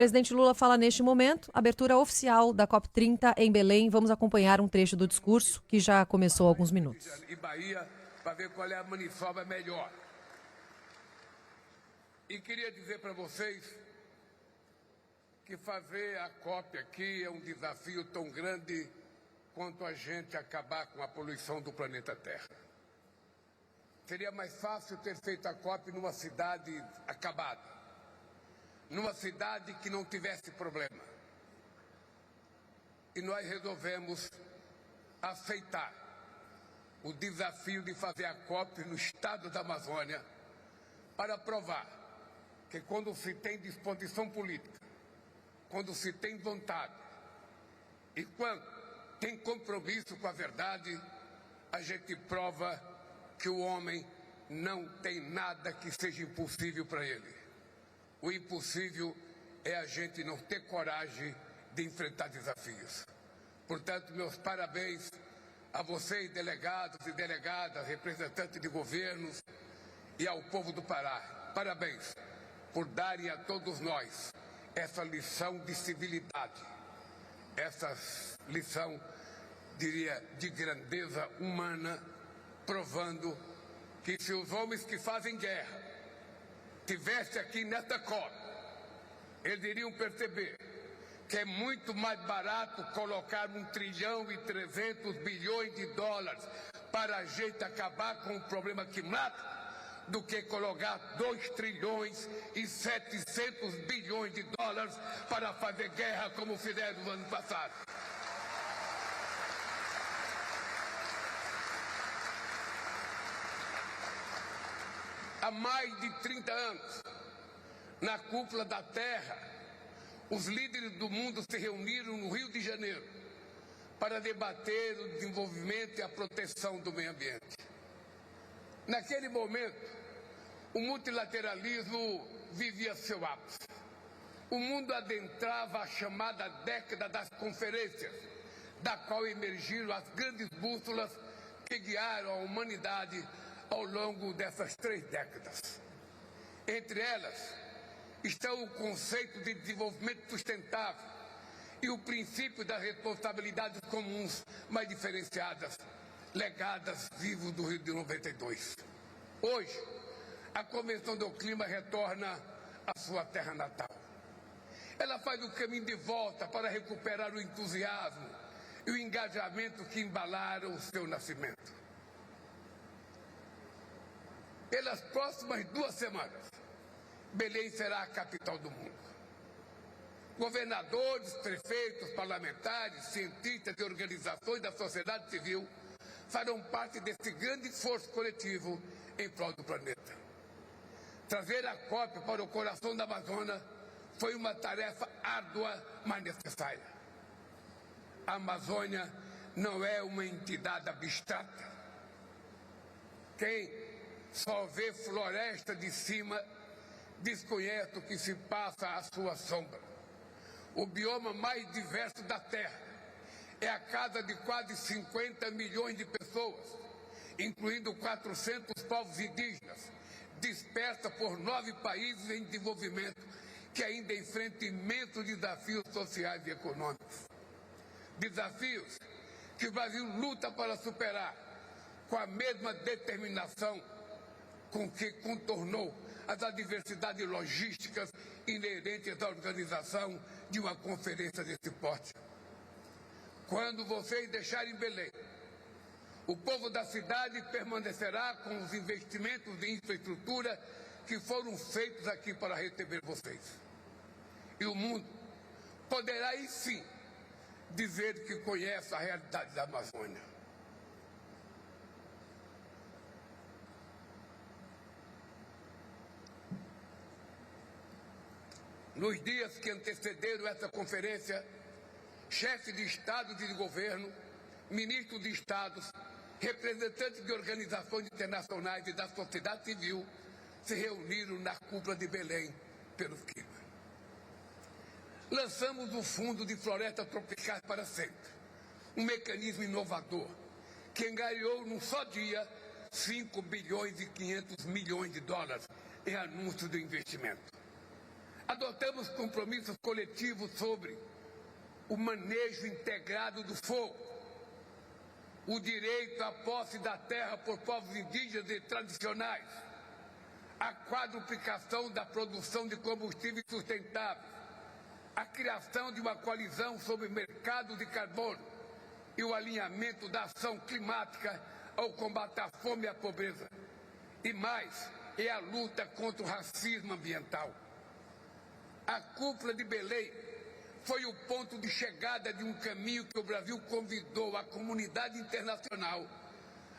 O presidente Lula fala neste momento, abertura oficial da COP30 em Belém. Vamos acompanhar um trecho do discurso que já começou há alguns minutos. E Bahia, para ver qual é a maniçoba melhor. E queria dizer para vocês que fazer a COP aqui é um desafio tão grande quanto a gente acabar com a poluição do planeta Terra. Seria mais fácil ter feito a COP numa cidade acabada, numa cidade que não tivesse problema. E nós resolvemos aceitar o desafio de fazer a COP no estado da Amazônia para provar que quando se tem disposição política, quando se tem vontade e quando tem compromisso com a verdade, a gente prova que o homem não tem nada que seja impossível para ele. O impossível é a gente não ter coragem de enfrentar desafios. Portanto, meus parabéns a vocês, delegados e delegadas, representantes de governos e ao povo do Pará. Parabéns por darem a todos nós essa lição de civilidade, essa lição, diria, de grandeza humana, provando que se os homens que fazem guerra estivesse aqui nesta COP, eles iriam perceber que é muito mais barato colocar 1,3 trilhão de dólares para a gente acabar com o problema que mata, do que colocar 2,7 trilhões de dólares para fazer guerra como fizeram no ano passado. Há mais de 30 anos, na cúpula da Terra, os líderes do mundo se reuniram no Rio de Janeiro para debater o desenvolvimento e a proteção do meio ambiente. Naquele momento, o multilateralismo vivia seu ápice. O mundo adentrava a chamada década das conferências, da qual emergiram as grandes bússolas que guiaram a humanidade ao longo dessas 3 décadas. Entre elas estão o conceito de desenvolvimento sustentável e o princípio das responsabilidades comuns mais diferenciadas, legadas vivos do Rio de 92. Hoje, a Convenção do Clima retorna à sua terra natal. Ela faz o caminho de volta para recuperar o entusiasmo e o engajamento que embalaram o seu nascimento. Pelas próximas 2 semanas, Belém será a capital do mundo. Governadores, prefeitos, parlamentares, cientistas e organizações da sociedade civil farão parte desse grande esforço coletivo em prol do planeta. Trazer a COP para o coração da Amazônia foi uma tarefa árdua, mas necessária. A Amazônia não é uma entidade abstrata. Quem só vê floresta de cima desconhece o que se passa à sua sombra. O bioma mais diverso da Terra é a casa de quase 50 milhões de pessoas, incluindo 400 povos indígenas, dispersa por 9 países em desenvolvimento que ainda enfrentam imensos desafios sociais e econômicos. Desafios que o Brasil luta para superar com a mesma determinação com que contornou as adversidades logísticas inerentes à organização de uma conferência desse porte. Quando vocês deixarem Belém, o povo da cidade permanecerá com os investimentos em infraestrutura que foram feitos aqui para receber vocês. E o mundo poderá, aí sim, dizer que conhece a realidade da Amazônia. Nos dias que antecederam essa conferência, chefes de Estado e de governo, ministros de Estados, representantes de organizações internacionais e da sociedade civil se reuniram na cúpula de Belém pelo clima. Lançamos o Fundo de Florestas Tropicais para Sempre, um mecanismo inovador que angariou num só dia 5 bilhões e 500 milhões de dólares em anúncios de investimento. Adotamos compromissos coletivos sobre o manejo integrado do fogo, o direito à posse da terra por povos indígenas e tradicionais, a quadruplicação da produção de combustíveis sustentáveis, a criação de uma coalizão sobre o mercado de carbono e o alinhamento da ação climática ao combate à fome e à pobreza. E mais, é a luta contra o racismo ambiental. A cúpula de Belém foi o ponto de chegada de um caminho que o Brasil convidou a comunidade internacional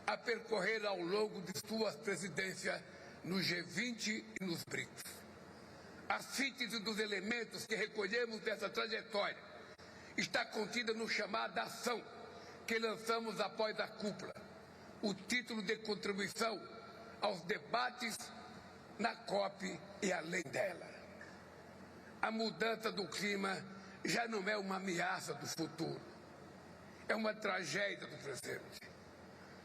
a percorrer ao longo de suas presidências no G20 e nos BRICS. A síntese dos elementos que recolhemos dessa trajetória está contida no chamada ação que lançamos após a cúpula, o título de contribuição aos debates na COP e além dela. A mudança do clima já não é uma ameaça do futuro, é uma tragédia do presente.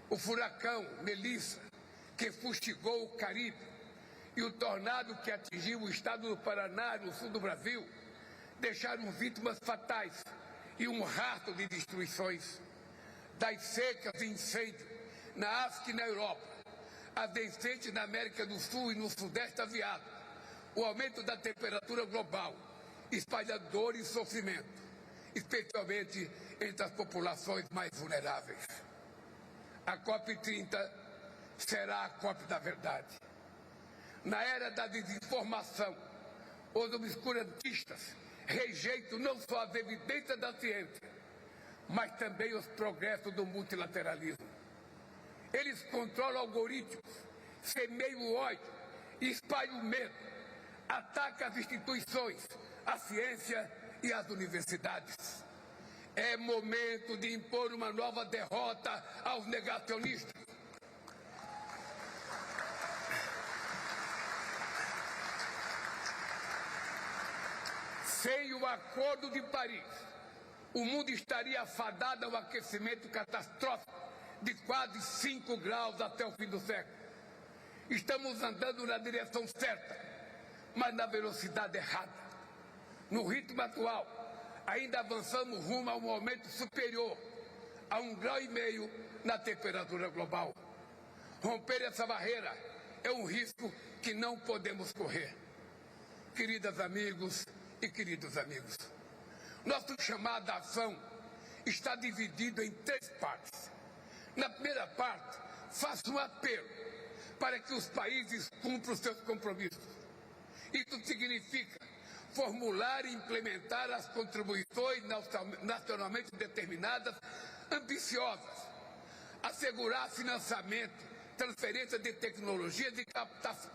O furacão Melissa, que fustigou o Caribe, e o tornado que atingiu o estado do Paraná, no sul do Brasil, deixaram vítimas fatais e um rastro de destruições. Das secas e incêndios na África e na Europa, as enchentes na América do Sul e no Sudeste Asiático, o aumento da temperatura global espalha dor e sofrimento, especialmente entre as populações mais vulneráveis. A COP30 será a COP da verdade. Na era da desinformação, os obscurantistas rejeitam não só as evidências da ciência, mas também os progressos do multilateralismo. Eles controlam algoritmos, semeiam o ódio, espalham o medo, atacam as instituições, a ciência e as universidades. É momento de impor uma nova derrota aos negacionistas. Sem o Acordo de Paris, o mundo estaria afadado ao aquecimento catastrófico de quase 5 graus até o fim do século. Estamos andando na direção certa, mas na velocidade errada. No ritmo atual, ainda avançamos rumo a um aumento superior a 1,5 graus na temperatura global. Romper essa barreira é um risco que não podemos correr. Queridas amigos e queridos amigos, nosso chamado à ação está dividido em 3 partes. Na primeira parte, faço um apelo para que os países cumpram os seus compromissos. Isso significa formular e implementar as contribuições nacionalmente determinadas ambiciosas, assegurar financiamento, transferência de tecnologias e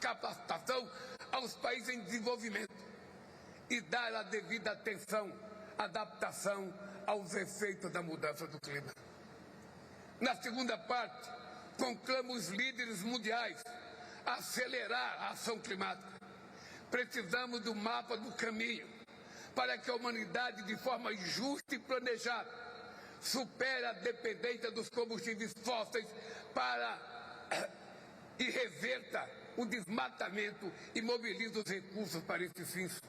capacitação aos países em desenvolvimento e dar a devida atenção à adaptação aos efeitos da mudança do clima. Na segunda parte, conclamo os líderes mundiais a acelerar a ação climática. Precisamos do mapa do caminho para que a humanidade, de forma justa e planejada, supere a dependência dos combustíveis fósseis e reverta o desmatamento e mobilize os recursos para esses fins.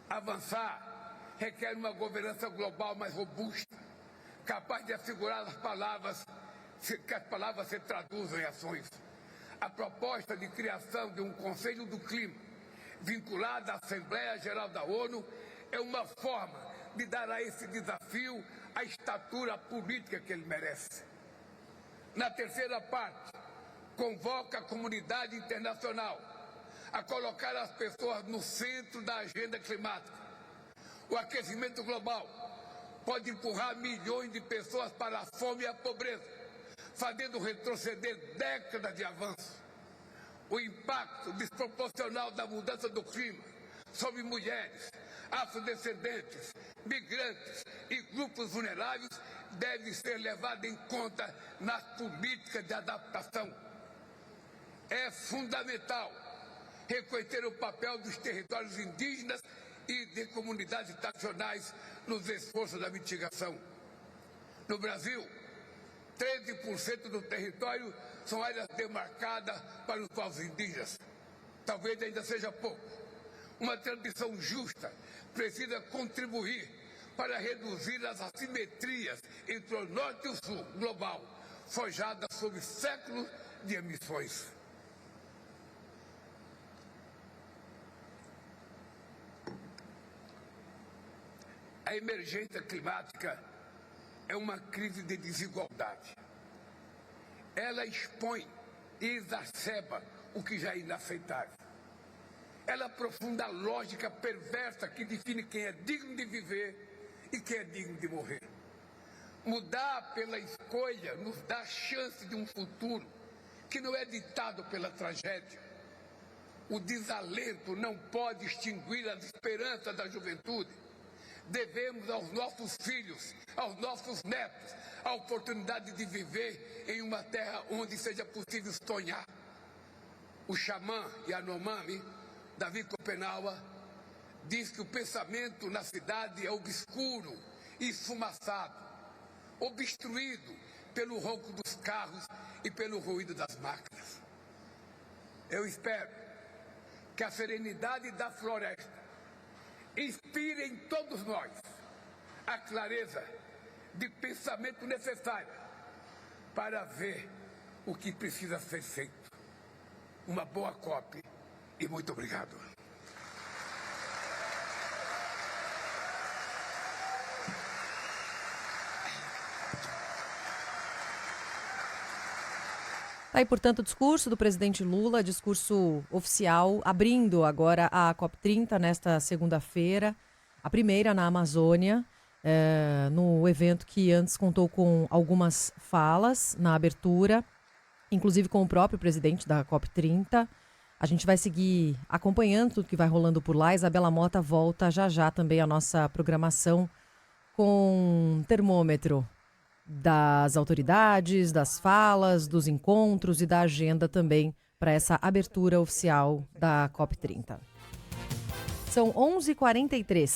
Avançar requer uma governança global mais robusta, capaz de assegurar que as palavras se traduzam em ações. A proposta de criação de um Conselho do Clima, vinculado à Assembleia Geral da ONU, é uma forma de dar a esse desafio a estatura política que ele merece. Na terceira parte, convoca a comunidade internacional a colocar as pessoas no centro da agenda climática. O aquecimento global pode empurrar milhões de pessoas para a fome e a pobreza, fazendo retroceder décadas de avanço. O impacto desproporcional da mudança do clima sobre mulheres, afrodescendentes, migrantes e grupos vulneráveis deve ser levado em conta nas políticas de adaptação. É fundamental reconhecer o papel dos territórios indígenas e de comunidades tradicionais nos esforços da mitigação. No Brasil, 13% do território são áreas demarcadas para os povos indígenas. Talvez ainda seja pouco. Uma transição justa precisa contribuir para reduzir as assimetrias entre o norte e o sul global, forjada sob séculos de emissões. A emergência climática é uma crise de desigualdade. Ela expõe e exacerba o que já é inaceitável. Ela aprofunda a lógica perversa que define quem é digno de viver e quem é digno de morrer. Mudar pela escolha nos dá chance de um futuro que não é ditado pela tragédia. O desalento não pode extinguir as esperanças da juventude. Devemos aos nossos filhos, aos nossos netos, a oportunidade de viver em uma terra onde seja possível sonhar. O xamã Yanomami, Davi Copenaua, diz que o pensamento na cidade é obscuro e esfumaçado, obstruído pelo ronco dos carros e pelo ruído das máquinas. Eu espero que a serenidade da floresta inspire em todos nós a clareza de pensamento necessária para ver o que precisa ser feito. Uma boa COP e muito obrigado. Aí, portanto, o discurso do presidente Lula, discurso oficial, abrindo agora a COP30 nesta segunda-feira, a primeira na Amazônia, no evento que antes contou com algumas falas na abertura, inclusive com o próprio presidente da COP30. A gente vai seguir acompanhando tudo que vai rolando por lá. Isabela Mota volta já já também à nossa programação com termômetro das autoridades, das falas, dos encontros e da agenda também para essa abertura oficial da COP30. São 11h43.